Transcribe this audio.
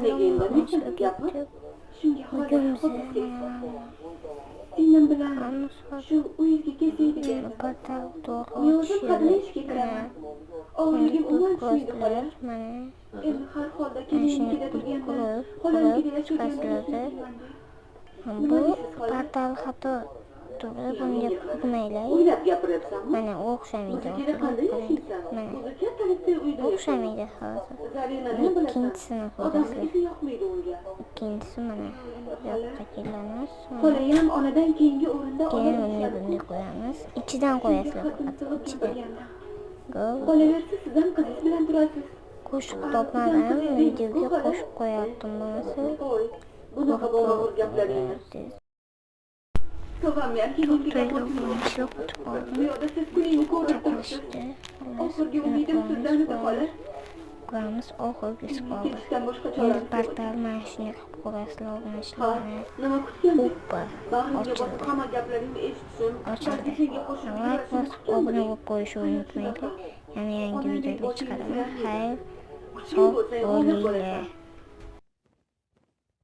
nega indamay gapni? Shunga Senin bilan shu uyga kelsaydik endi. Men o'zim qadam ishga kiraman. Og'irligim umuman tushmaydi xola. Endi har holda kelinnikida turganda, xolamnikida yashaganimda Bu portal xato to'g'ri bunga bo'lmaylar. o'ylab gapiryapsanmi? Mana o'xshamaydi. O'zingga qanday yashaysan? Mana O'zi kattalikda uyda o'xshamaydi hozir. Zarinani bilasan. Ikkinchisini ko'rasizlar. Odamga yoqmaydi unga. Ikkinchisi mana yoqqa kelamiz. Xolayam onadan keyingi o'rinda Keyin bunday qo'yamiz. Ichidan qo'yasizlar. Ichidan. Qolaversa siz ham qizingiz bilan turasiz. Qo'shiq topmadim, videoga qo'shib qo'yaptim bo'lmasa. Bunaqa bog'or gaplaringiz. Tog'am ham kelinga bu yoqda siz kuningni ko'rib turibsiz. Oxirgi umidim sizdan edi xola. Ko'ramiz oxirgisi qoldi. Ketishdan boshqa Endi choramiz portal mana shunday qilib ko'rasizlar o'rnashlarni. nima kutgandik? Hoppa. Bag'rimga bosib hamma gaplaringni eshitishim, Ochildi. senga qo'shib Like bosib obuna bo'lib qo'yishni unutmaydi. Yana yangi videoga chiqaman. Xayr, sog' bo'linglar.